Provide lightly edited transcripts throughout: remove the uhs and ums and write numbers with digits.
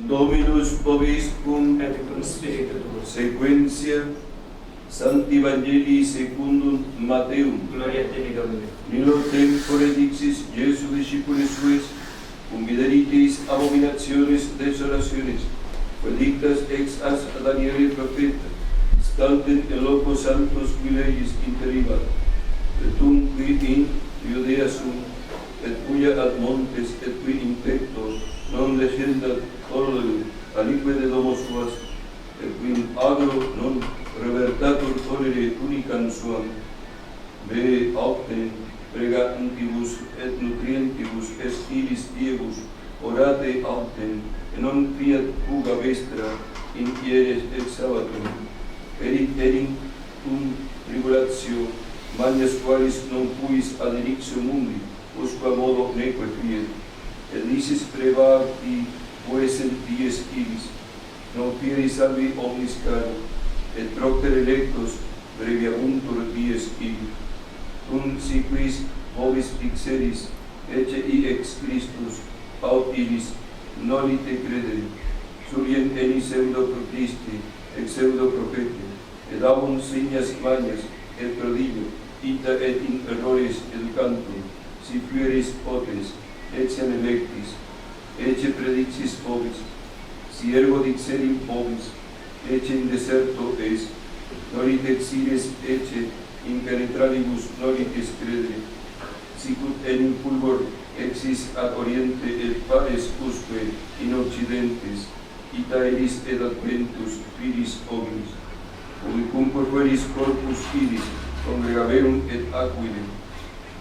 Dominus vobiscum, et cum spiritu tuo. sequentia Sancti Evangelii secundum Mateum. Gloria a te, Domine. Nilo tempore dixis Iesu discipulis suis, cum videritis abominationes desolaciones, dictas ex as Daniele profeta, stantem in loco santos qui legis interivat, et tum qui in Judea sum, et cuia ad montes, et qui in pecto non descendat orlum alique de domo suas, et qui in agro non revertatur colere unicam suam, me autem pregatantibus et nutrientibus est iris diebus, orate autem, et non fiat fuga vestra in hieres et sabbatum, erit tribullatio, magnas qualis non puis ad initio mundi, usque modo neque fiet, et lisis prevati puesent dies iris, non fieri salvi omnis caro, et procter electos breviabuntur dies iris. Si quis vobis dixeris, ecce ex Christus, aut iris, nolite credere, surient enis pseudo Christi, ex pseudo profeti, et abunt signas magnas, et prodigio, ita et in errores educantum, si fueris potes, etiam electis, ecce predixis vobis, si ergo dixerim vobis, ecce in deserto est, nolite exires ecce in penetralibus nolitis credere, sicut enim fulgor exis ad oriente et pares usque in occidentes, ita eris et adventus filis omnis, ubicumque fueris corpus iris, congregaverum et aquilem,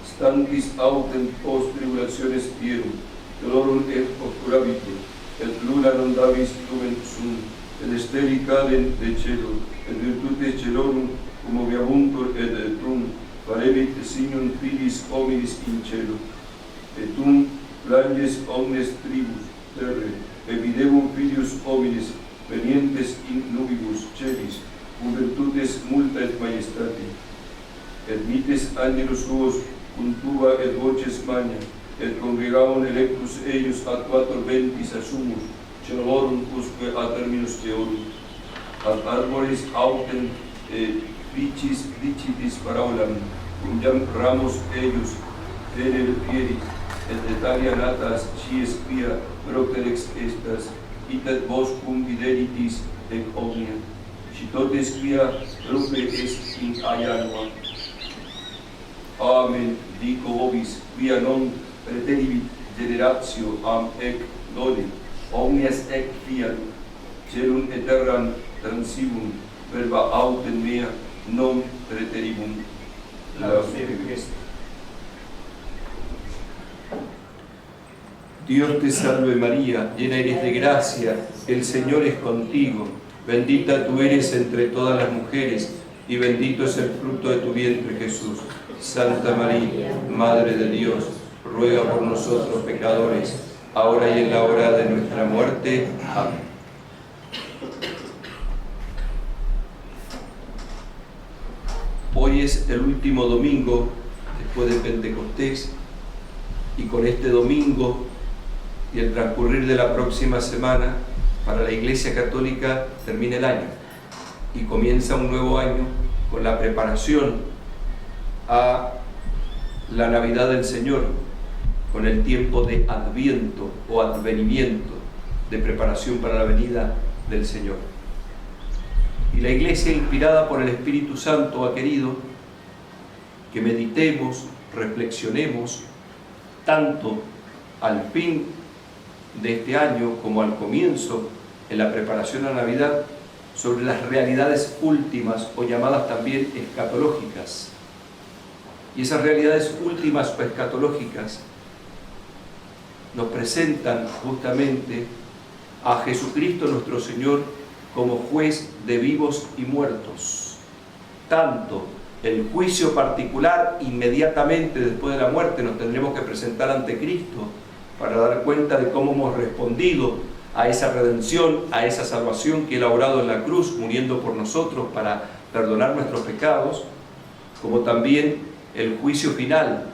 stantis autem post tribulationes fierum, dolorum et obscurabitur, et luna non davis lumen sum, et steli cadent de cielo, et virtutes celorum cum moviabuntur, et tum parevit signum filis hominis in cielo, et tum planges omnes tribus terre, et videbum filius hominis venientes in nubibus celis, cum virtutes multa et majestate, et mites angelus suos cum tuba et voces magna, et congregavum electus eius ad quator ventis assumus, celorum usque a terminus eorum, ad arboris autem vicis dicitis paraulam, cum jam ramos eius tenere fieris, et etalia natas cies quia procterex estas, itat vos cum videritis ec omnia, citotes quia rupe est in aianua. Amen, dico vobis, quia non preteribit generatio am ec done, omnias ec fiat, celum et terram transibum, verba autem mea non preteribum. Dios te salve María, llena eres de gracia, el Señor es contigo, bendita tú eres entre todas las mujeres, y bendito es el fruto de tu vientre Jesús. Santa María, Madre de Dios, ruega por nosotros pecadores, ahora y en la hora de nuestra muerte. Amén. Hoy es el último domingo después de Pentecostés, y con este domingo y el transcurrir de la próxima semana, para la Iglesia Católica termina el año y comienza un nuevo año con la preparación a la Navidad del Señor, con el tiempo de Adviento o advenimiento, de preparación para la venida del Señor. Y la Iglesia, inspirada por el Espíritu Santo, ha querido que meditemos, reflexionemos, tanto al fin de este año como al comienzo, en la preparación a Navidad, sobre las realidades últimas o llamadas también escatológicas. Y esas realidades últimas o escatológicas nos presentan justamente a Jesucristo nuestro Señor como juez de vivos y muertos. Tanto el juicio particular, inmediatamente después de la muerte nos tendremos que presentar ante Cristo para dar cuenta de cómo hemos respondido a esa redención, a esa salvación que Él ha obrado en la cruz, muriendo por nosotros para perdonar nuestros pecados, como también el juicio final,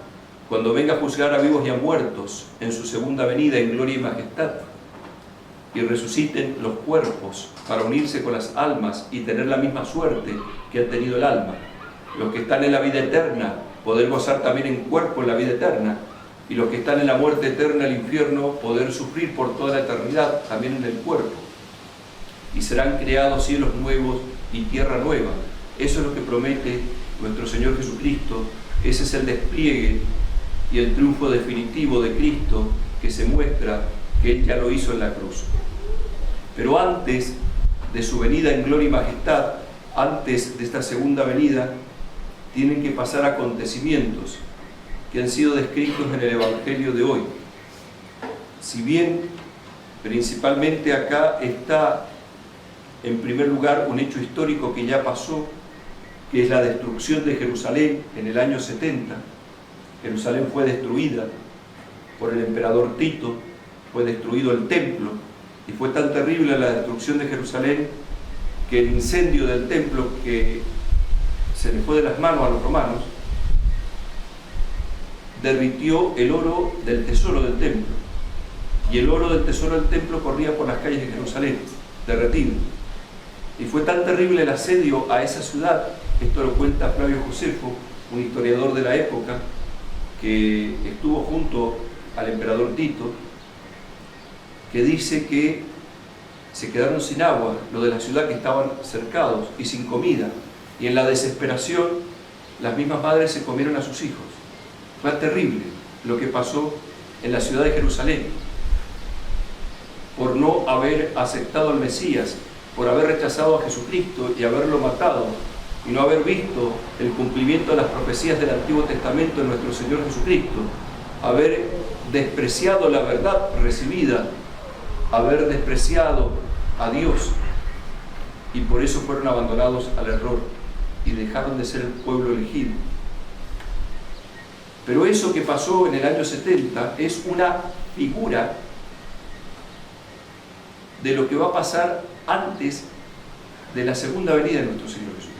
cuando venga a juzgar a vivos y a muertos en su segunda venida en gloria y majestad. y resuciten los cuerpos para unirse con las almas y tener la misma suerte que ha tenido el alma. Los que están en la vida eterna, poder gozar también en cuerpo en la vida eterna, y los que están en la muerte eterna, el infierno, poder sufrir por toda la eternidad también en el cuerpo. Y serán creados cielos nuevos y tierra nueva. Eso es lo que promete nuestro Señor Jesucristo. Ese es el despliegue y el triunfo definitivo de Cristo que se muestra que Él ya lo hizo en la cruz. Pero antes de su venida en gloria y majestad, antes de esta segunda venida, tienen que pasar acontecimientos que han sido descritos en el Evangelio de hoy. Si bien principalmente acá está en primer lugar un hecho histórico que ya pasó, que es la destrucción de Jerusalén en el año 70. Jerusalén fue destruida por el emperador Tito, fue destruido el templo, y fue tan terrible la destrucción de Jerusalén que el incendio del templo, que se le fue de las manos a los romanos, derritió el oro del tesoro del templo, y el oro del tesoro del templo corría por las calles de Jerusalén, derretido. Y fue tan terrible el asedio a esa ciudad, esto lo cuenta Flavio Josefo, un historiador de la época, que estuvo junto al emperador Tito, que dice que se quedaron sin agua, lo de la ciudad, que estaban cercados y sin comida, y en la desesperación las mismas madres se comieron a sus hijos. Fue terrible lo que pasó en la ciudad de Jerusalén por no haber aceptado al Mesías, por haber rechazado a Jesucristo y haberlo matado, y no haber visto el cumplimiento de las profecías del Antiguo Testamento en nuestro Señor Jesucristo, haber despreciado la verdad recibida, haber despreciado a Dios, y por eso fueron abandonados al error y dejaron de ser el pueblo elegido. Pero eso que pasó en el año 70 es una figura de lo que va a pasar antes de la segunda venida de nuestro Señor Jesucristo.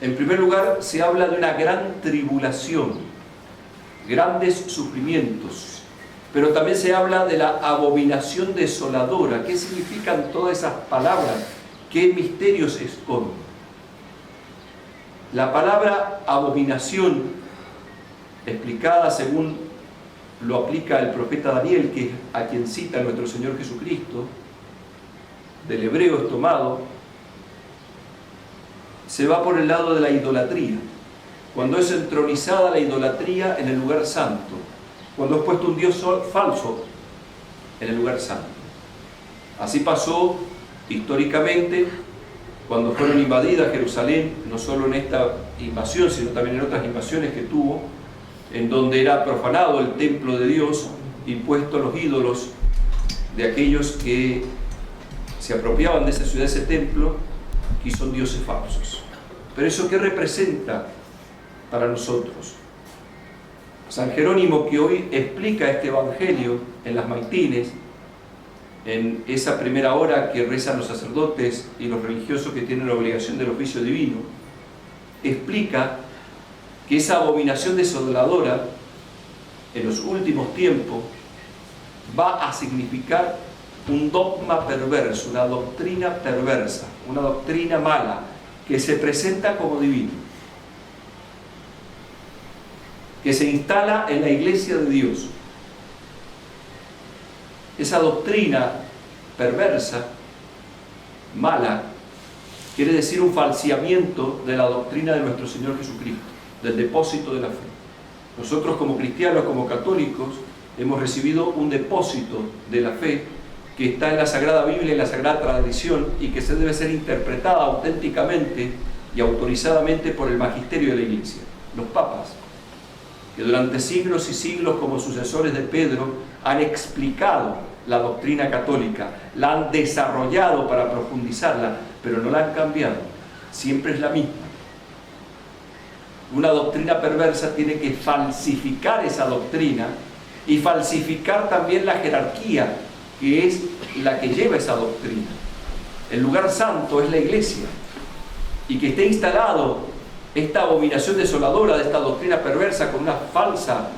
En primer lugar, se habla de una gran tribulación, grandes sufrimientos, pero también se habla de la abominación desoladora. ¿Qué significan todas esas palabras? ¿Qué misterios esconden? La palabra abominación, explicada según lo aplica el profeta Daniel, que es a quien cita nuestro Señor Jesucristo, del hebreo es tomado, se va por el lado de la idolatría. Cuando es entronizada la idolatría en el lugar santo, cuando es puesto un Dios falso en el lugar santo. Así pasó históricamente cuando fueron invadidas Jerusalén, no solo en esta invasión, sino también en otras invasiones que tuvo, en donde era profanado el templo de Dios y puestos los ídolos de aquellos que se apropiaban de esa ciudad, de ese templo, que son dioses falsos. Pero ¿eso qué representa para nosotros? San Jerónimo, que hoy explica este evangelio en las maitines, en esa primera hora que rezan los sacerdotes y los religiosos que tienen la obligación del oficio divino, explica que esa abominación desoladora en los últimos tiempos va a significar un dogma perverso, una doctrina perversa, una doctrina mala, que se presenta como divino, que se instala en la iglesia de Dios. Esa doctrina perversa, mala, quiere decir un falseamiento de la doctrina de nuestro Señor Jesucristo, del depósito de la fe. Nosotros como cristianos, como católicos, hemos recibido un depósito de la fe que está en la Sagrada Biblia, en la Sagrada Tradición, y que se debe ser interpretada auténticamente y autorizadamente por el magisterio de la Iglesia, los papas, que durante siglos y siglos, como sucesores de Pedro, han explicado la doctrina católica, la han desarrollado para profundizarla, pero no la han cambiado, siempre es la misma. Una doctrina perversa tiene que falsificar esa doctrina y falsificar también la jerarquía, que es la que lleva esa doctrina. El lugar santo es la iglesia, y que esté instalado esta abominación desoladora de esta doctrina perversa con una falsa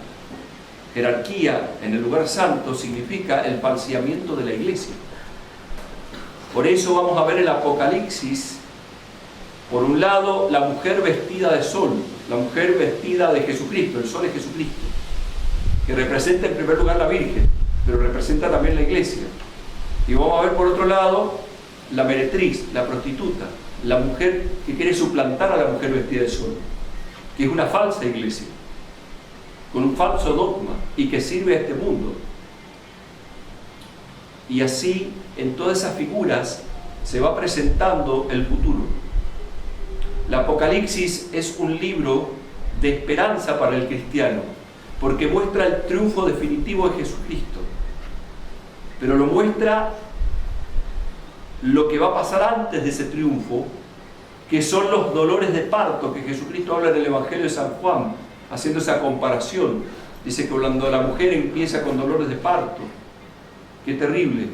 jerarquía en el lugar santo significa el falseamiento de la iglesia. Por eso vamos a ver el Apocalipsis, por un lado, la mujer vestida de sol, la mujer vestida de Jesucristo, el sol es Jesucristo, que representa en primer lugar la Virgen, pero representa también la iglesia. Y vamos a ver por otro lado la meretriz, la prostituta, la mujer que quiere suplantar a la mujer vestida de sol, que es una falsa iglesia, con un falso dogma y que sirve a este mundo. Y así, en todas esas figuras, se va presentando el futuro. El Apocalipsis es un libro de esperanza para el cristiano, porque muestra el triunfo definitivo de Jesucristo, pero lo muestra lo que va a pasar antes de ese triunfo, que son los dolores de parto que Jesucristo habla en el Evangelio de San Juan, haciendo esa comparación. Dice que cuando la mujer empieza con dolores de parto, qué terrible,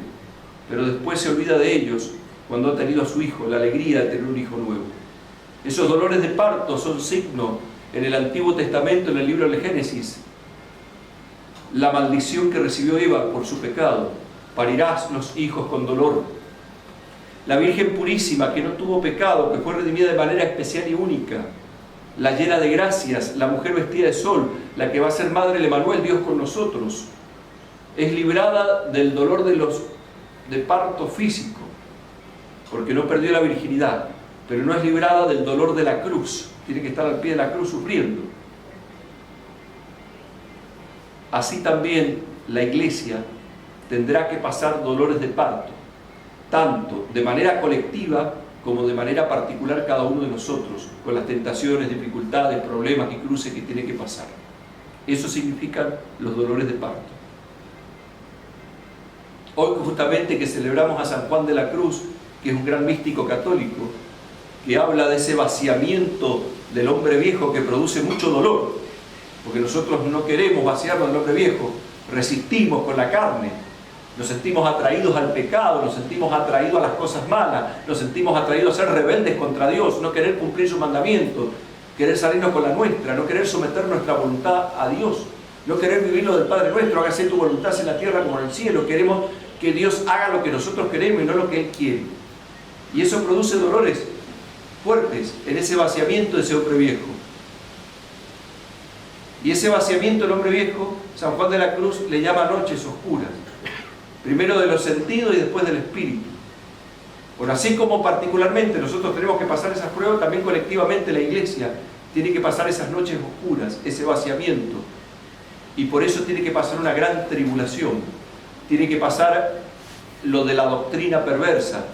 pero después se olvida de ellos cuando ha tenido a su hijo, la alegría de tener un hijo nuevo. Esos dolores de parto son signo en el Antiguo Testamento, en el libro del Génesis, la maldición que recibió Eva por su pecado: parirás los hijos con dolor. La Virgen purísima, que no tuvo pecado, que fue redimida de manera especial y única, la llena de gracias, la mujer vestida de sol, la que va a ser madre del Emanuel, Dios con nosotros, es librada del dolor de parto físico, porque no perdió la virginidad, pero no es librada del dolor de la cruz, tiene que estar al pie de la cruz sufriendo. Así también la iglesia tendrá que pasar dolores de parto, tanto de manera colectiva como de manera particular cada uno de nosotros, con las tentaciones, dificultades, problemas y cruces que tiene que pasar. Eso significan los dolores de parto. Hoy justamente que celebramos a San Juan de la Cruz, que es un gran místico católico, que habla de ese vaciamiento del hombre viejo que produce mucho dolor, porque nosotros no queremos vaciarnos del hombre viejo, resistimos con la carne, nos sentimos atraídos al pecado, nos sentimos atraídos a las cosas malas, nos sentimos atraídos a ser rebeldes contra Dios, no querer cumplir sus mandamientos, querer salirnos con la nuestra, no querer someter nuestra voluntad a Dios, no querer vivir lo del Padre nuestro, hágase tu voluntad en la tierra como en el cielo. Queremos que Dios haga lo que nosotros queremos y no lo que Él quiere. Y eso produce dolores fuertes en ese vaciamiento de ese hombre viejo. Y ese vaciamiento del hombre viejo, San Juan de la Cruz le llama noches oscuras. Primero de los sentidos y después del espíritu. Bueno, así como particularmente nosotros tenemos que pasar esas pruebas, también colectivamente la iglesia tiene que pasar esas noches oscuras, ese vaciamiento. Y por eso tiene que pasar una gran tribulación. Tiene que pasar lo de la doctrina perversa.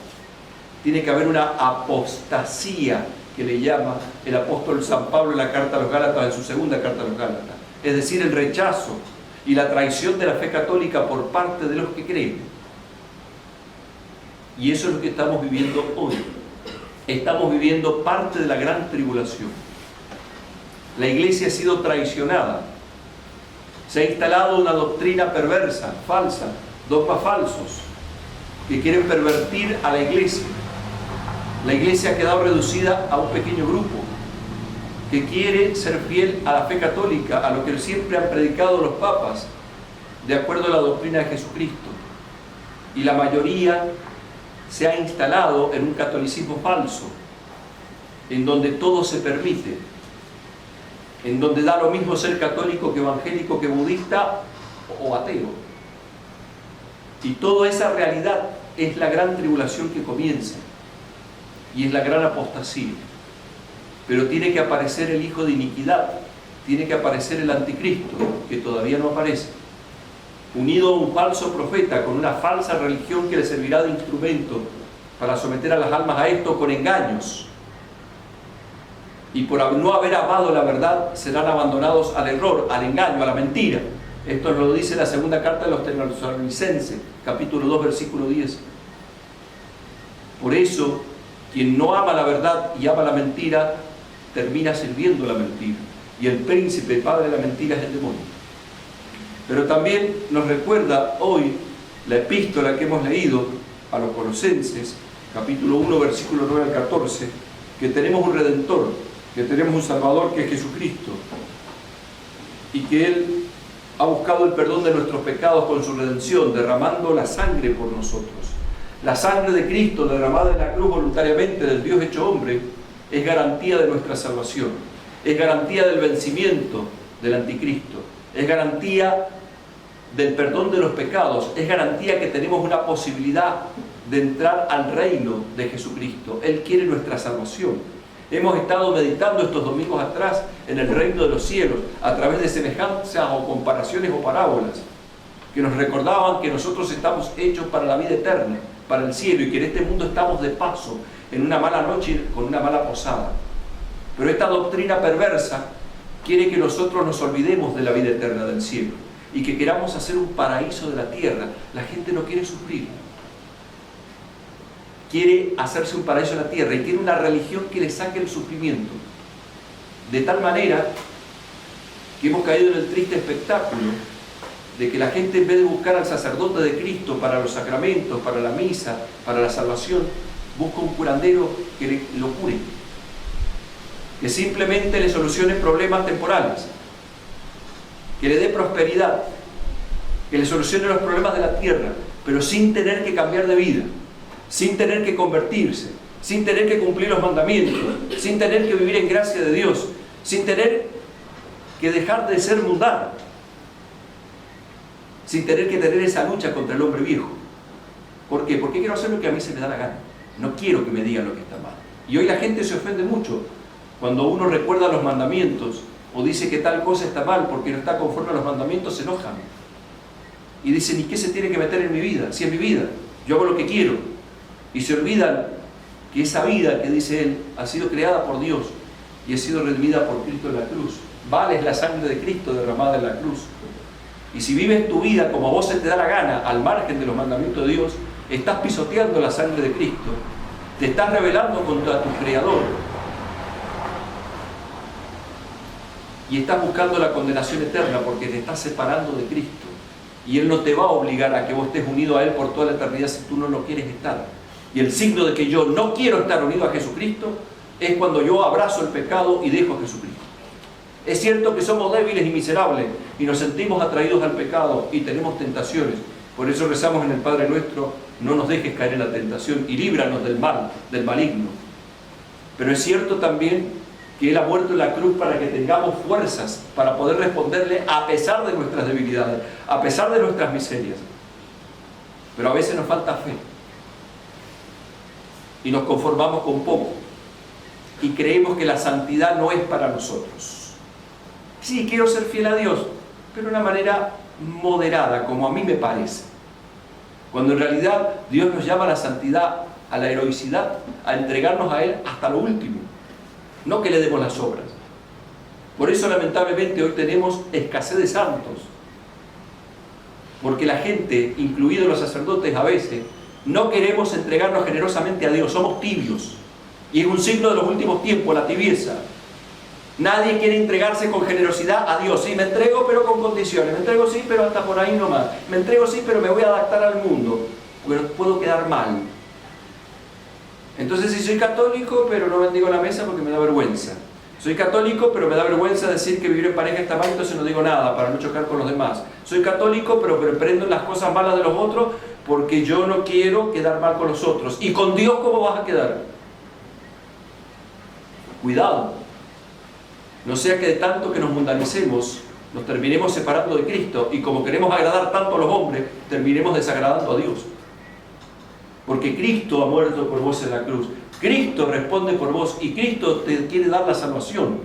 Tiene que haber una apostasía, que le llama el apóstol San Pablo en la carta a los Gálatas, en su segunda carta a los Gálatas. Es decir, el rechazo y la traición de la fe católica por parte de los que creen. Y eso es lo que estamos viviendo hoy. Estamos viviendo parte de la gran tribulación. La iglesia ha sido traicionada. Se ha instalado una doctrina perversa, falsa, dogmas falsos, que quieren pervertir a la iglesia. La iglesia ha quedado reducida a un pequeño grupo que quiere ser fiel a la fe católica, a lo que siempre han predicado los papas, de acuerdo a la doctrina de Jesucristo. Y la mayoría se ha instalado en un catolicismo falso, en donde todo se permite, en donde da lo mismo ser católico que evangélico, que budista o ateo. Y toda esa realidad es la gran tribulación que comienza, y es la gran apostasía. Pero tiene que aparecer el hijo de iniquidad, tiene que aparecer el anticristo, que todavía no aparece, unido a un falso profeta con una falsa religión que le servirá de instrumento para someter a las almas a esto con engaños. Y por no haber amado la verdad serán abandonados al error, al engaño, a la mentira. Esto nos lo dice la segunda carta de los Tesalonicenses, capítulo 2, versículo 10. Por eso, quien no ama la verdad y ama la mentira, termina sirviendo la mentira. Y el príncipe, padre de la mentira, es el demonio. Pero también nos recuerda hoy la epístola que hemos leído a los Colosenses, capítulo 1, versículo 9 al 14, que tenemos un Redentor, que tenemos un Salvador que es Jesucristo, y que Él ha buscado el perdón de nuestros pecados con su redención, derramando la sangre por nosotros. La sangre de Cristo derramada en la cruz voluntariamente del Dios hecho hombre es garantía de nuestra salvación, es garantía del vencimiento del anticristo, es garantía del perdón de los pecados, es garantía que tenemos una posibilidad de entrar al reino de Jesucristo. Él quiere nuestra salvación. Hemos estado meditando estos domingos atrás en el reino de los cielos a través de semejanzas o comparaciones o parábolas que nos recordaban que nosotros estamos hechos para la vida eterna, para el cielo, y que en este mundo estamos de paso en una mala noche con una mala posada. Pero esta doctrina perversa quiere que nosotros nos olvidemos de la vida eterna del cielo y que queramos hacer un paraíso de la tierra. La gente no quiere sufrir, quiere hacerse un paraíso en la tierra y quiere una religión que le saque el sufrimiento. De tal manera que hemos caído en el triste espectáculo de que la gente, en vez de buscar al sacerdote de Cristo para los sacramentos, para la misa, para la salvación, busca un curandero que lo cure, que simplemente le solucione problemas temporales, que le dé prosperidad, que le solucione los problemas de la tierra, pero sin tener que cambiar de vida, sin tener que convertirse, sin tener que cumplir los mandamientos, sin tener que vivir en gracia de Dios, sin tener que dejar de ser mundano, sin tener que tener esa lucha contra el hombre viejo. ¿Por qué? Porque quiero hacer lo que a mí se me da la gana. No quiero que me digan lo que está mal. Y hoy la gente se ofende mucho cuando uno recuerda los mandamientos o dice que tal cosa está mal porque no está conforme a los mandamientos. Se enojan y dicen: ¿y qué se tiene que meter en mi vida? Si es mi vida, yo hago lo que quiero. Y se olvidan que esa vida, que dice él, ha sido creada por Dios y ha sido redimida por Cristo en la cruz. Vale es la sangre de Cristo derramada en la cruz. Y si vives tu vida como a vos se te da la gana, al margen de los mandamientos de Dios, estás pisoteando la sangre de Cristo, te estás rebelando contra tu Creador y estás buscando la condenación eterna porque te estás separando de Cristo. Y Él no te va a obligar a que vos estés unido a Él por toda la eternidad si tú no lo quieres estar. Y el signo de que yo no quiero estar unido a Jesucristo es cuando yo abrazo el pecado y dejo a Jesucristo. Es cierto que somos débiles y miserables y nos sentimos atraídos al pecado y tenemos tentaciones. Por eso rezamos en el Padre Nuestro: no nos dejes caer en la tentación y líbranos del mal, del maligno. Pero es cierto también que Él ha muerto en la cruz para que tengamos fuerzas para poder responderle a pesar de nuestras debilidades, a pesar de nuestras miserias. Pero a veces nos falta fe y nos conformamos con poco y creemos que la santidad no es para nosotros. Sí, quiero ser fiel a Dios, pero de una manera moderada, como a mí me parece. Cuando en realidad Dios nos llama a la santidad, a la heroicidad, a entregarnos a Él hasta lo último, no que le demos las obras. Por eso lamentablemente hoy tenemos escasez de santos, porque la gente, incluidos los sacerdotes a veces, no queremos entregarnos generosamente a Dios, somos tibios, y es un signo de los últimos tiempos, la tibieza. Nadie quiere entregarse con generosidad a Dios. Sí, me entrego pero con condiciones, me entrego sí pero hasta por ahí nomás, me entrego sí pero me voy a adaptar al mundo, pero puedo quedar mal. Entonces, si soy católico pero no bendigo la mesa porque me da vergüenza, soy católico pero me da vergüenza decir que vivir en pareja está mal, entonces no digo nada para no chocar con los demás, soy católico pero prendo las cosas malas de los otros porque yo no quiero quedar mal con los otros. ¿Y con Dios cómo vas a quedar? Cuidado, no sea que de tanto que nos mundanicemos nos terminemos separando de Cristo y como queremos agradar tanto a los hombres, terminemos desagradando a Dios. Porque Cristo ha muerto por vos en la cruz, Cristo responde por vos y Cristo te quiere dar la salvación.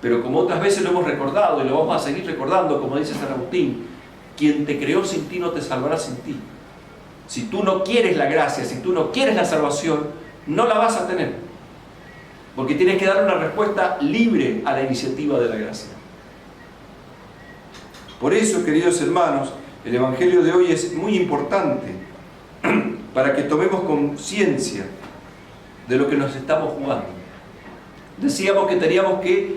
Pero como otras veces lo hemos recordado y lo vamos a seguir recordando, como dice San Agustín: quien te creó sin ti no te salvará sin ti. Si tú no quieres la gracia, si tú no quieres la salvación, no la vas a tener. Porque tienes que dar una respuesta libre a la iniciativa de la gracia. Por eso, queridos hermanos, el Evangelio de hoy es muy importante para que tomemos conciencia de lo que nos estamos jugando. Decíamos que teníamos que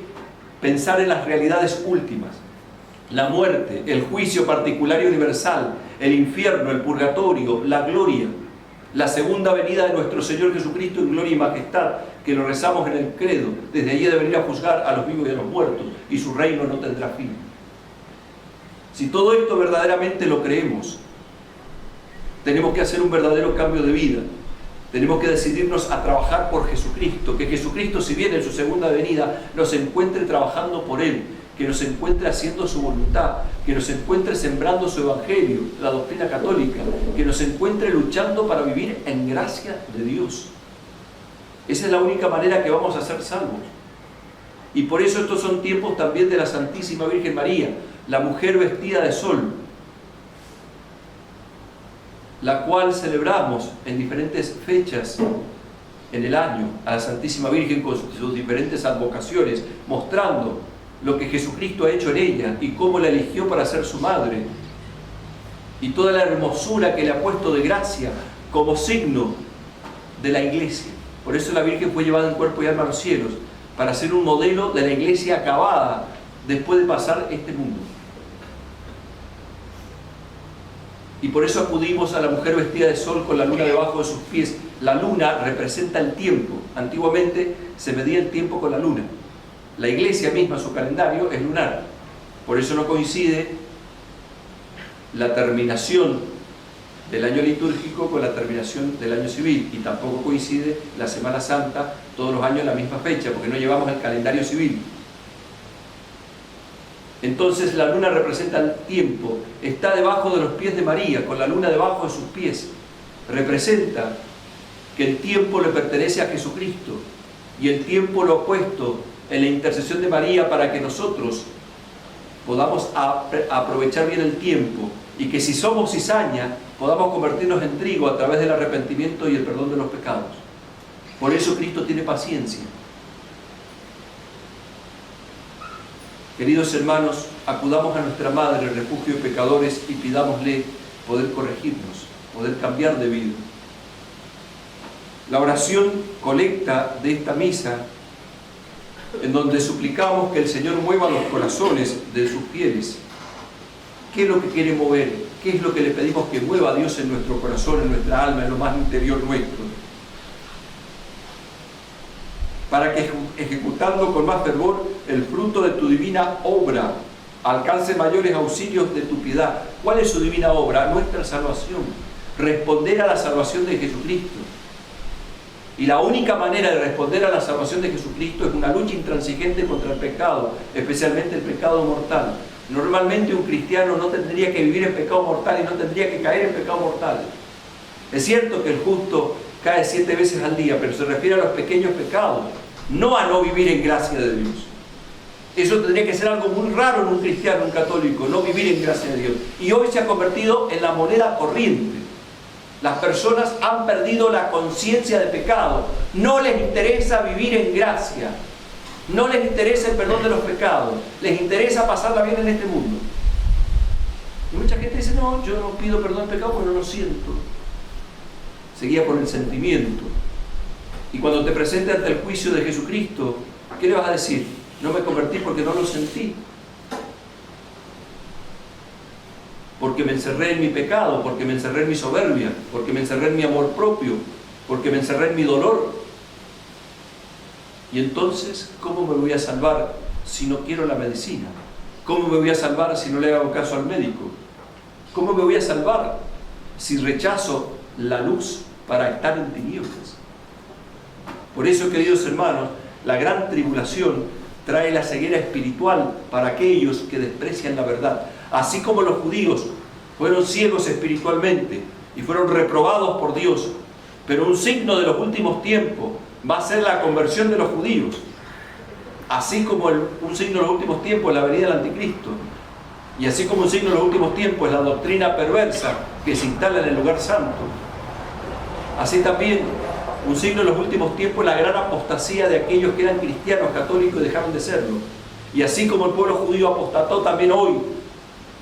pensar en las realidades últimas: la muerte, el juicio particular y universal, el infierno, el purgatorio, la gloria, la segunda venida de nuestro Señor Jesucristo en gloria y majestad, que lo rezamos en el credo: desde allí de venir a juzgar a los vivos y a los muertos, y su reino no tendrá fin. Si todo esto verdaderamente lo creemos, tenemos que hacer un verdadero cambio de vida. Tenemos que decidirnos a trabajar por Jesucristo, que Jesucristo, si viene en su segunda venida, nos encuentre trabajando por Él, que nos encuentre haciendo su voluntad, que nos encuentre sembrando su evangelio, la doctrina católica, que nos encuentre luchando para vivir en gracia de Dios. Esa es la única manera que vamos a ser salvos. Y por eso estos son tiempos también de la Santísima Virgen María, la mujer vestida de sol, la cual celebramos en diferentes fechas en el año, a la Santísima Virgen con sus diferentes advocaciones, mostrando lo que Jesucristo ha hecho en ella y cómo la eligió para ser su madre, y toda la hermosura que le ha puesto de gracia como signo de la Iglesia. Por eso la Virgen fue llevada en cuerpo y alma a los cielos, para ser un modelo de la Iglesia acabada después de pasar este mundo. Y por eso acudimos a la mujer vestida de sol con la luna debajo de sus pies. La luna representa el tiempo. Antiguamente se medía el tiempo con la luna. La Iglesia misma, su calendario, es lunar. Por eso no coincide la terminación del año litúrgico con la terminación del año civil, y tampoco coincide la Semana Santa todos los años en la misma fecha, porque no llevamos el calendario civil. Entonces la luna representa el tiempo, está debajo de los pies de María, con la luna debajo de sus pies. Representa que el tiempo le pertenece a Jesucristo, y el tiempo lo ha puesto en la intercesión de María para que nosotros podamos aprovechar bien el tiempo, y que si somos cizaña podamos convertirnos en trigo a través del arrepentimiento y el perdón de los pecados. Por eso Cristo tiene paciencia. Queridos hermanos, acudamos a nuestra Madre, refugio de pecadores, y pidámosle poder corregirnos, poder cambiar de vida. La oración colecta de esta misa, en donde suplicamos que el Señor mueva los corazones de sus fieles. ¿Qué es lo que quiere mover? ¿Qué es lo que le pedimos que mueva a Dios en nuestro corazón, en nuestra alma, en lo más interior nuestro? Para que, ejecutando con más fervor el fruto de tu divina obra, alcance mayores auxilios de tu piedad. ¿Cuál es su divina obra? Nuestra salvación. Responder a la salvación de Jesucristo. Y la única manera de responder a la salvación de Jesucristo es una lucha intransigente contra el pecado, especialmente el pecado mortal. Normalmente un cristiano no tendría que vivir en pecado mortal y no tendría que caer en pecado mortal. Es cierto que el justo cae 7 veces al día, pero se refiere a los pequeños pecados, no a no vivir en gracia de Dios. Eso tendría que ser algo muy raro en un cristiano, un católico, no vivir en gracia de Dios. Y hoy se ha convertido en la moneda corriente. Las personas han perdido la conciencia de pecado. No les interesa vivir en gracia. No les interesa el perdón de los pecados. Les interesa pasarla bien en este mundo. Y mucha gente dice, no, yo no pido perdón de pecado porque no lo siento. Se guía por el sentimiento. Y cuando te presentes ante el juicio de Jesucristo, ¿qué le vas a decir? No me convertí porque no lo sentí. Porque me encerré en mi pecado, porque me encerré en mi soberbia, porque me encerré en mi amor propio, porque me encerré en mi dolor. Y entonces, ¿cómo me voy a salvar si no quiero la medicina? ¿Cómo me voy a salvar si no le hago caso al médico? ¿Cómo me voy a salvar si rechazo la luz para estar en tinieblas? Por eso, queridos hermanos, la gran tribulación trae la ceguera espiritual para aquellos que desprecian la verdad. Así como los judíos fueron ciegos espiritualmente y fueron reprobados por Dios, pero un signo de los últimos tiempos va a ser la conversión de los judíos, así como un signo de los últimos tiempos es la venida del anticristo, y así como un signo de los últimos tiempos es la doctrina perversa que se instala en el lugar santo, así también un signo de los últimos tiempos es la gran apostasía de aquellos que eran cristianos católicos y dejaron de serlo. Y así como el pueblo judío apostató, también hoy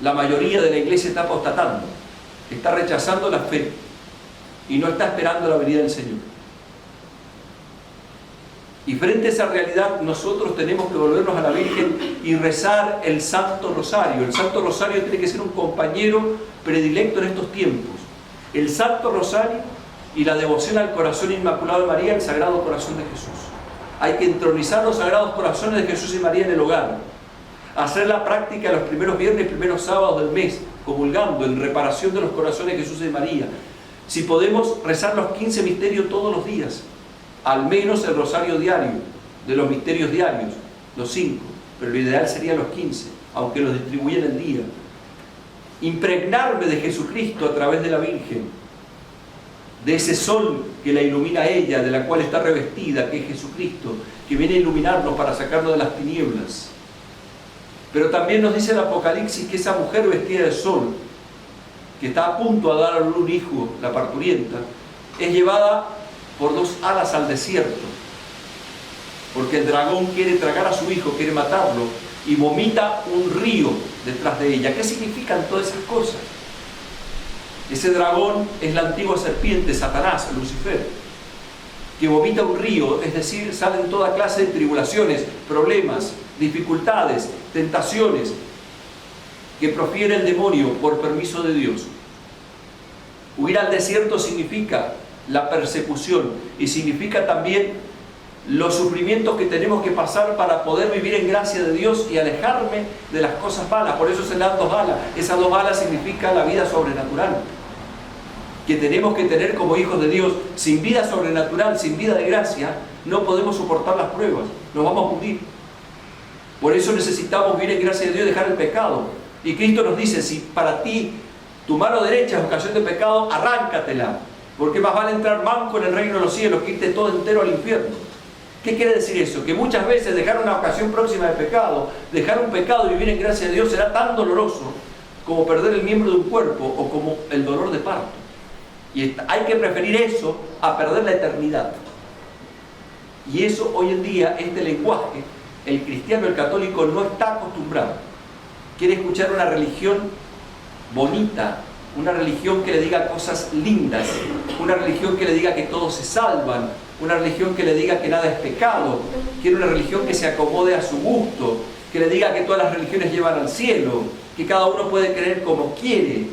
la mayoría de la iglesia está apostatando, está rechazando la fe y no está esperando la venida del Señor. Y frente a esa realidad nosotros tenemos que volvernos a la Virgen y rezar el Santo Rosario. El Santo Rosario tiene que ser un compañero predilecto en estos tiempos. El Santo Rosario y la devoción al corazón inmaculado de María, el Sagrado Corazón de Jesús. Hay que entronizar los Sagrados Corazones de Jesús y María en el hogar. hacer la práctica los primeros viernes, primeros sábados del mes, comulgando en reparación de los corazones de Jesús y de María. Si podemos rezar los 15 misterios todos los días, al menos el rosario diario, de los misterios diarios, los 5, pero lo ideal sería los 15, aunque los distribuyan el día. Impregnarme de Jesucristo a través de la Virgen, de ese sol que la ilumina a ella, de la cual está revestida, que es Jesucristo, que viene a iluminarnos para sacarnos de las tinieblas. Pero también nos dice el Apocalipsis que esa mujer vestida de sol, que está a punto de dar a luz un hijo, la parturienta, es llevada por 2 alas al desierto, porque el dragón quiere tragar a su hijo, quiere matarlo, y vomita un río detrás de ella. ¿Qué significan todas esas cosas? Ese dragón es la antigua serpiente, Satanás, Lucifer, que vomita un río, es decir, salen toda clase de tribulaciones, problemas, dificultades, tentaciones, que profiere el demonio por permiso de Dios. Huir al desierto significa la persecución y significa también los sufrimientos que tenemos que pasar para poder vivir en gracia de Dios y alejarme de las cosas malas. Por eso se le dan 2 alas. Esas 2 alas significan la vida sobrenatural que tenemos que tener como hijos de Dios. Sin vida sobrenatural, sin vida de gracia, no podemos soportar las pruebas, nos vamos a hundir. Por eso necesitamos vivir en gracia de Dios y dejar el pecado. Y Cristo nos dice, si para ti tu mano derecha es ocasión de pecado, arráncatela, porque más vale entrar manco en el reino de los cielos que irte todo entero al infierno. ¿Qué quiere decir eso? Que muchas veces dejar una ocasión próxima de pecado, dejar un pecado y vivir en gracia de Dios será tan doloroso como perder el miembro de un cuerpo o como el dolor de parto. Y hay que preferir eso a perder la eternidad. Y eso hoy en día, este lenguaje, el cristiano, el católico no está acostumbrado. Quiere escuchar una religión bonita, una religión que le diga cosas lindas, una religión que le diga que todos se salvan, una religión que le diga que nada es pecado, quiere una religión que se acomode a su gusto, que le diga que todas las religiones llevan al cielo, que cada uno puede creer como quiere,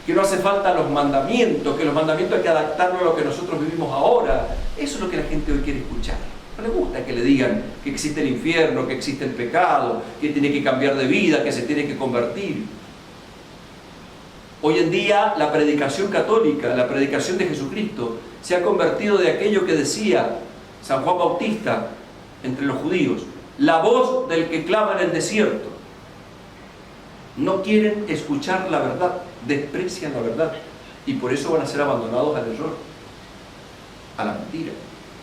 que no hace falta los mandamientos, que los mandamientos hay que adaptarlos a lo que nosotros vivimos ahora. Eso es lo que la gente hoy quiere escuchar. No le gusta que le digan que existe el infierno, que existe el pecado, que tiene que cambiar de vida, que se tiene que convertir. Hoy en día la predicación católica, la predicación de Jesucristo, se ha convertido de aquello que decía San Juan Bautista entre los judíos: la voz del que clama en el desierto. No quieren escuchar la verdad, desprecian la verdad, y por eso van a ser abandonados al error, a la mentira.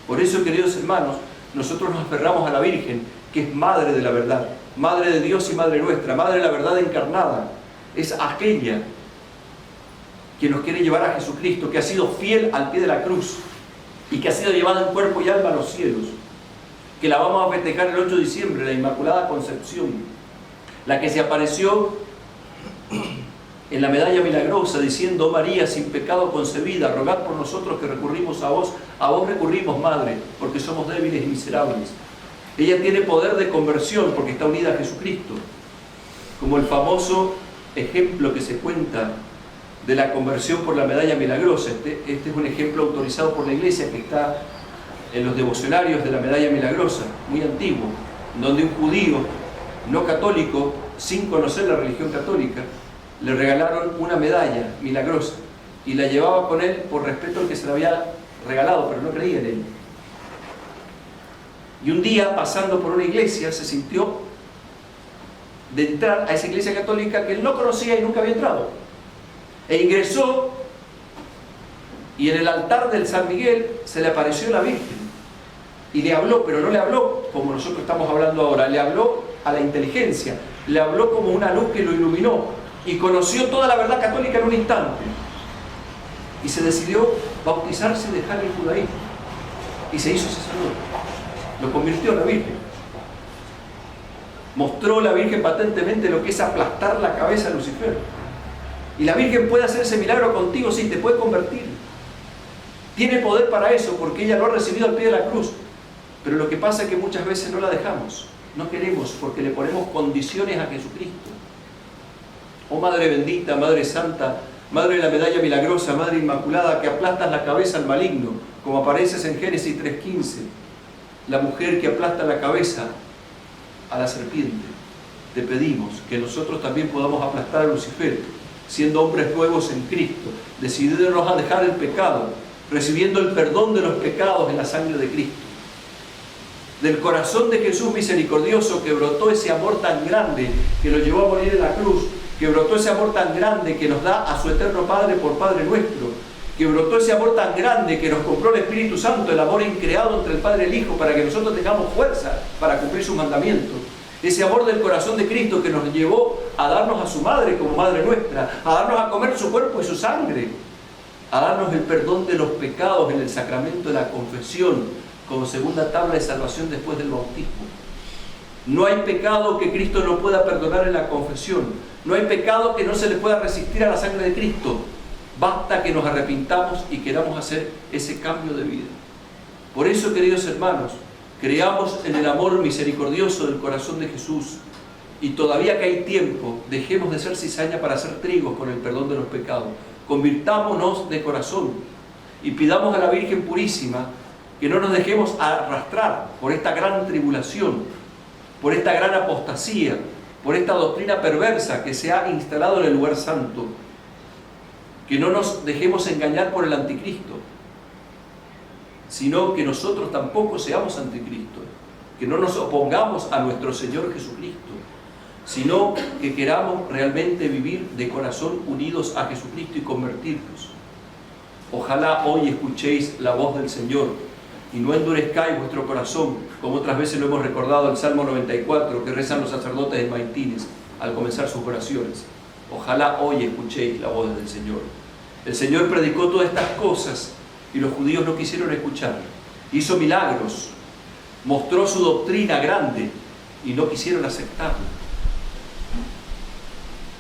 Por eso, queridos hermanos, nosotros nos aferramos a la Virgen, que es Madre de la verdad, Madre de Dios y Madre nuestra, Madre de la verdad encarnada. Es aquella que nos quiere llevar a Jesucristo, que ha sido fiel al pie de la cruz y que ha sido llevada en cuerpo y alma a los cielos, que la vamos a festejar el 8 de diciembre, la Inmaculada Concepción, la que se apareció en la medalla milagrosa diciendo: oh María, sin pecado concebida, rogad por nosotros que recurrimos a vos recurrimos, Madre, porque somos débiles y miserables. Ella tiene poder de conversión porque está unida a Jesucristo, como el famoso ejemplo que se cuenta de la conversión por la medalla milagrosa. Este es un ejemplo autorizado por la Iglesia que está en los devocionarios de la medalla milagrosa, muy antiguo, donde un judío no católico, sin conocer la religión católica, le regalaron una medalla milagrosa y la llevaba con él por respeto al que se la había regalado, pero no creía en él. Y un día, pasando por una iglesia, se sintió de entrar a esa iglesia católica que él no conocía y nunca había entrado. E ingresó, y en el altar del San Miguel se le apareció la Virgen y le habló, pero no le habló como nosotros estamos hablando ahora, le habló a la inteligencia, le habló como una luz que lo iluminó y conoció toda la verdad católica en un instante y se decidió bautizarse y dejar el judaísmo y se hizo sacerdote. Lo convirtió en la Virgen. Mostró la Virgen patentemente lo que es aplastar la cabeza a Lucifer. Y la Virgen puede hacer ese milagro contigo, sí, te puede convertir. Tiene poder para eso, porque ella lo ha recibido al pie de la cruz. Pero lo que pasa es que muchas veces no la dejamos. No queremos, porque le ponemos condiciones a Jesucristo. Oh Madre bendita, Madre santa, Madre de la medalla milagrosa, Madre inmaculada, que aplastas la cabeza al maligno, como apareces en Génesis 3:15. La mujer que aplasta la cabeza a la serpiente. te pedimos que nosotros también podamos aplastar a Lucifer, siendo hombres nuevos en Cristo, decidiéndonos a dejar el pecado, recibiendo el perdón de los pecados en la sangre de Cristo. Del corazón de Jesús misericordioso, que brotó ese amor tan grande que lo llevó a morir en la cruz, que brotó ese amor tan grande que nos da a su eterno Padre por Padre nuestro, que brotó ese amor tan grande que nos compró el Espíritu Santo, el amor increado entre el Padre y el Hijo, para que nosotros tengamos fuerza para cumplir sus mandamientos. Ese amor del corazón de Cristo que nos llevó a darnos a su Madre como Madre nuestra, a darnos a comer su cuerpo y su sangre, a darnos el perdón de los pecados en el sacramento de la confesión, como segunda tabla de salvación después del bautismo. No hay pecado que Cristo no pueda perdonar en la confesión. No hay pecado que no se le pueda resistir a la sangre de Cristo. Basta que nos arrepintamos y queramos hacer ese cambio de vida. Por eso, queridos hermanos, creamos en el amor misericordioso del corazón de Jesús, y todavía que hay tiempo, dejemos de ser cizaña para hacer trigo con el perdón de los pecados. Convirtámonos de corazón y pidamos a la Virgen Purísima que no nos dejemos arrastrar por esta gran tribulación, por esta gran apostasía, por esta doctrina perversa que se ha instalado en el lugar santo. Que no nos dejemos engañar por el anticristo, sino que nosotros tampoco seamos anticristo, que no nos opongamos a nuestro Señor Jesucristo, sino que queramos realmente vivir de corazón unidos a Jesucristo y convertirnos. Ojalá hoy escuchéis la voz del Señor y no endurezcáis vuestro corazón, como otras veces lo hemos recordado en el Salmo 94, que rezan los sacerdotes de Maitines al comenzar sus oraciones. Ojalá hoy escuchéis la voz del Señor. El Señor predicó todas estas cosas y los judíos no quisieron escucharlo. Hizo milagros, mostró su doctrina grande y no quisieron aceptarlo.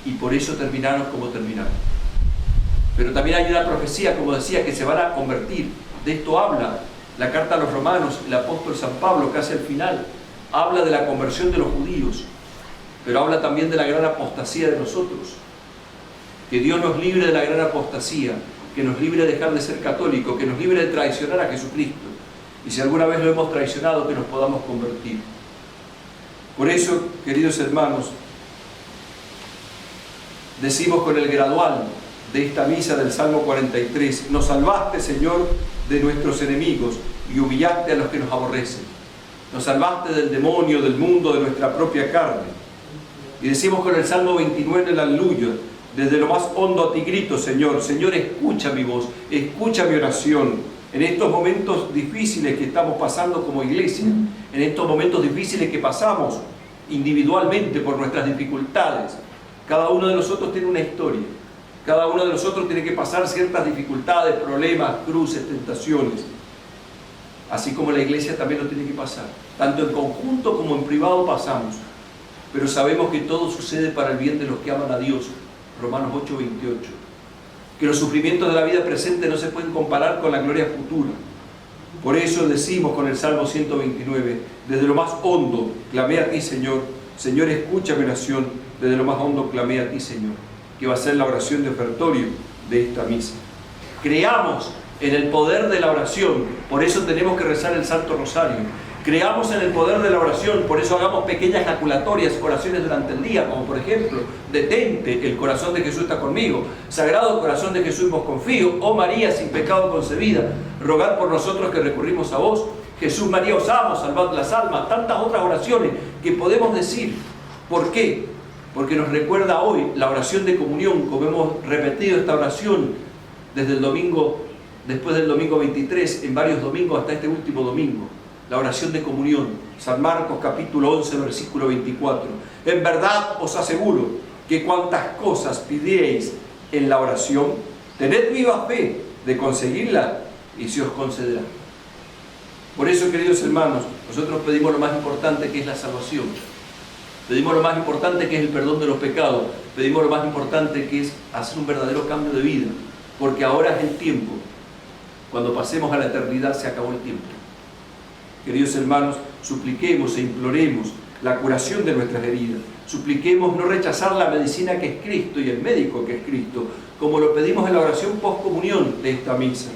Y por eso terminaron como terminaron. Pero también hay una profecía, como decía, que se van a convertir. De esto habla la carta a los romanos, el apóstol San Pablo, casi al final. Habla de la conversión de los judíos, pero habla también de la gran apostasía de nosotros. Que Dios nos libre de la gran apostasía, que nos libre de dejar de ser católicos, que nos libre de traicionar a Jesucristo. Y si alguna vez lo hemos traicionado, que nos podamos convertir. Por eso, queridos hermanos, decimos con el gradual de esta misa del Salmo 43, nos salvaste, Señor, de nuestros enemigos y humillaste a los que nos aborrecen. Nos salvaste del demonio, del mundo, de nuestra propia carne. Y decimos con el Salmo 29 el aleluya, desde lo más hondo a ti grito, Señor. Señor, escucha mi voz, escucha mi oración. En estos momentos difíciles que estamos pasando como iglesia, en estos momentos difíciles que pasamos individualmente por nuestras dificultades, cada uno de nosotros tiene una historia. Cada uno de nosotros tiene que pasar ciertas dificultades, problemas, cruces, tentaciones. Así como la iglesia también lo tiene que pasar. Tanto en conjunto como en privado pasamos. Pero sabemos que todo sucede para el bien de los que aman a Dios. Romanos 8:28. Que los sufrimientos de la vida presente no se pueden comparar con la gloria futura. Por eso decimos con el Salmo 129, desde lo más hondo clamé a ti, Señor. Señor, escucha mi oración. Desde lo más hondo clamé a ti, Señor. Que va a ser la oración de ofertorio de esta misa. Creamos en el poder de la oración, por eso tenemos que rezar el Santo Rosario. Creamos en el poder de la oración, por eso hagamos pequeñas jaculatorias, oraciones durante el día, como por ejemplo, detente, el corazón de Jesús está conmigo, Sagrado Corazón de Jesús vos confío, oh María sin pecado concebida, rogad por nosotros que recurrimos a vos, Jesús María os amo, salvad las almas, tantas otras oraciones que podemos decir. ¿Por qué? Porque nos recuerda hoy la oración de comunión, como hemos repetido esta oración desde el domingo, después del domingo 23, en varios domingos hasta este último domingo. La oración de comunión, San Marcos capítulo 11, versículo 24. En verdad os aseguro que cuantas cosas pidierais en la oración, tened viva fe de conseguirla y se os concederá. Por eso, queridos hermanos, nosotros pedimos lo más importante, que es la salvación. Pedimos lo más importante, que es el perdón de los pecados. Pedimos lo más importante, que es hacer un verdadero cambio de vida. Porque ahora es el tiempo. Cuando pasemos a la eternidad se acabó el tiempo. Queridos hermanos, supliquemos e imploremos la curación de nuestras heridas. Supliquemos no rechazar la medicina que es Cristo y el médico que es Cristo, como lo pedimos en la oración postcomunión de esta misa.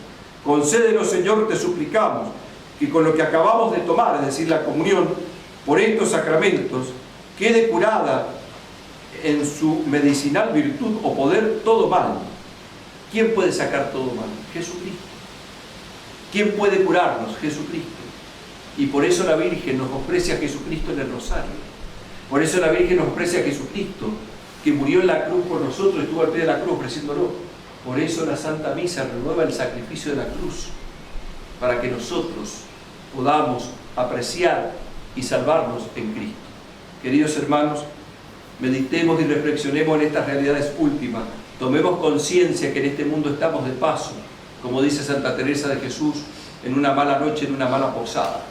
Concédenos, Señor, te suplicamos, que con lo que acabamos de tomar, es decir, la comunión, por estos sacramentos, quede curada en su medicinal virtud o poder todo mal. ¿Quién puede sacar todo mal? Jesucristo. ¿Quién puede curarnos? Jesucristo. Y por eso la Virgen nos ofrece a Jesucristo en el rosario. Por eso la Virgen nos ofrece a Jesucristo, que murió en la cruz por nosotros y estuvo al pie de la cruz ofreciéndolo. Por eso la Santa Misa renueva el sacrificio de la cruz, para que nosotros podamos apreciar y salvarnos en Cristo. Queridos hermanos, meditemos y reflexionemos en estas realidades últimas. Tomemos conciencia que en este mundo estamos de paso, como dice Santa Teresa de Jesús, en una mala noche, en una mala posada.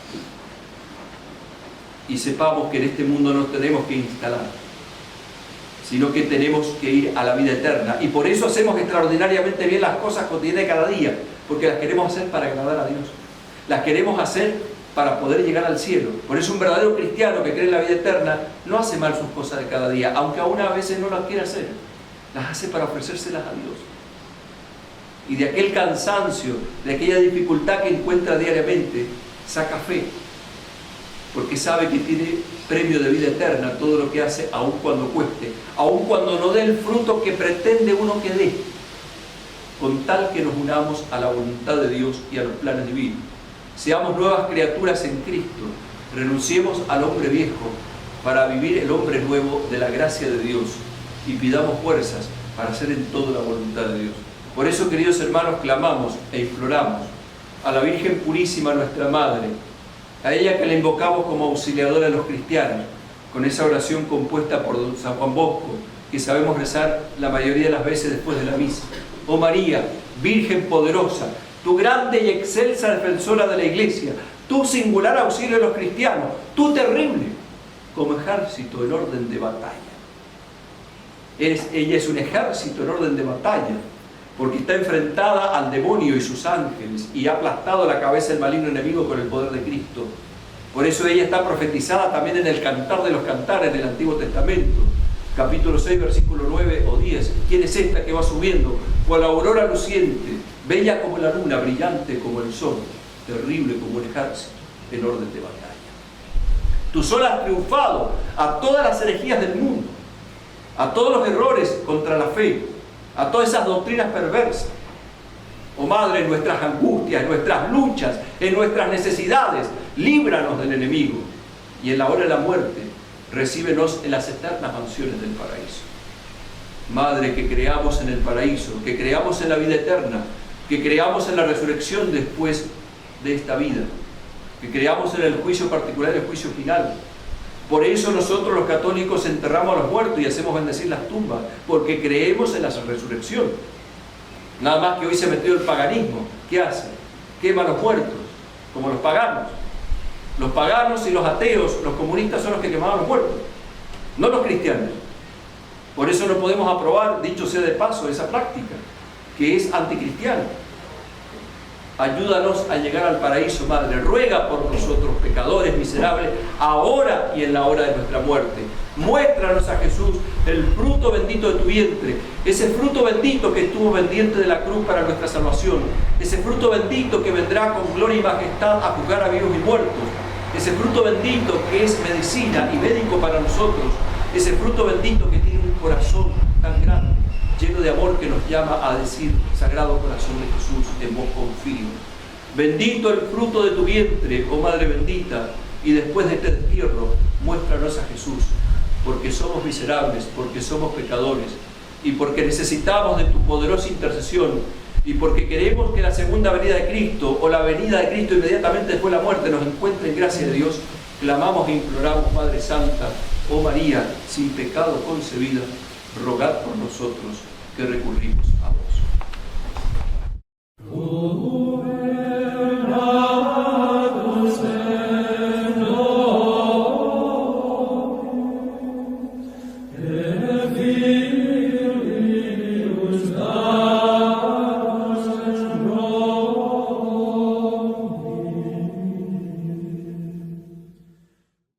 Y sepamos que en este mundo no tenemos que instalar, sino que tenemos que ir a la vida eterna. Y por eso hacemos extraordinariamente bien las cosas cotidianas de cada día, porque las queremos hacer para agradar a Dios. Las queremos hacer para poder llegar al cielo. Por eso un verdadero cristiano que cree en la vida eterna no hace mal sus cosas de cada día, aunque aún a veces no las quiere hacer. Las hace para ofrecérselas a Dios. Y de aquel cansancio, de aquella dificultad que encuentra diariamente, saca fe, porque sabe que tiene premio de vida eterna todo lo que hace, aun cuando cueste, aun cuando no dé el fruto que pretende uno que dé, con tal que nos unamos a la voluntad de Dios y a los planes divinos. Seamos nuevas criaturas en Cristo, renunciemos al hombre viejo para vivir el hombre nuevo de la gracia de Dios y pidamos fuerzas para hacer en todo la voluntad de Dios. Por eso, queridos hermanos, clamamos e imploramos a la Virgen Purísima, nuestra Madre, a ella que la invocamos como auxiliadora de los cristianos, con esa oración compuesta por don San Juan Bosco, que sabemos rezar la mayoría de las veces después de la misa. Oh María, Virgen poderosa, tú grande y excelsa defensora de la Iglesia, tú singular auxilio de los cristianos, tú terrible, como ejército en orden de batalla. Ella es un ejército en orden de batalla, porque está enfrentada al demonio y sus ángeles y ha aplastado la cabeza del maligno enemigo con el poder de Cristo. Por eso ella está profetizada también en el Cantar de los Cantares del Antiguo Testamento, capítulo 6, versículo 9 o 10. ¿Quién es esta que va subiendo? Cual aurora luciente, bella como la luna, brillante como el sol, terrible como un ejército en orden de batalla. Tú sola has triunfado a todas las herejías del mundo, a todos los errores contra la fe, a todas esas doctrinas perversas. Oh Madre, en nuestras angustias, en nuestras luchas, en nuestras necesidades, líbranos del enemigo, y en la hora de la muerte, recíbenos en las eternas mansiones del paraíso. Madre, que creamos en el paraíso, que creamos en la vida eterna, que creamos en la resurrección después de esta vida, que creamos en el juicio particular, el juicio final. Por eso nosotros los católicos enterramos a los muertos y hacemos bendecir las tumbas, porque creemos en la resurrección. Nada más que hoy se metió el paganismo. ¿Qué hace? Quema a los muertos, como los paganos. Los paganos y los ateos, los comunistas son los que quemaban a los muertos, no los cristianos. Por eso no podemos aprobar, dicho sea de paso, esa práctica, que es anticristiana. Ayúdanos a llegar al paraíso, Madre. Ruega por nosotros, pecadores miserables, ahora y en la hora de nuestra muerte. Muéstranos a Jesús, el fruto bendito de tu vientre, ese fruto bendito que estuvo pendiente de la cruz para nuestra salvación, ese fruto bendito que vendrá con gloria y majestad a juzgar a vivos y muertos, ese fruto bendito que es medicina y médico para nosotros, ese fruto bendito que tiene un corazón tan grande, lleno de amor, que nos llama a decir: Sagrado Corazón de Jesús, en vos confío. Bendito el fruto de tu vientre, oh Madre bendita, y después de este destierro, muéstranos a Jesús, porque somos miserables, porque somos pecadores, y porque necesitamos de tu poderosa intercesión, y porque queremos que la segunda venida de Cristo, o la venida de Cristo inmediatamente después de la muerte, nos encuentre en gracia de Dios. Clamamos e imploramos, Madre Santa, oh María, sin pecado concebida, rogad por nosotros que recurrimos a vos.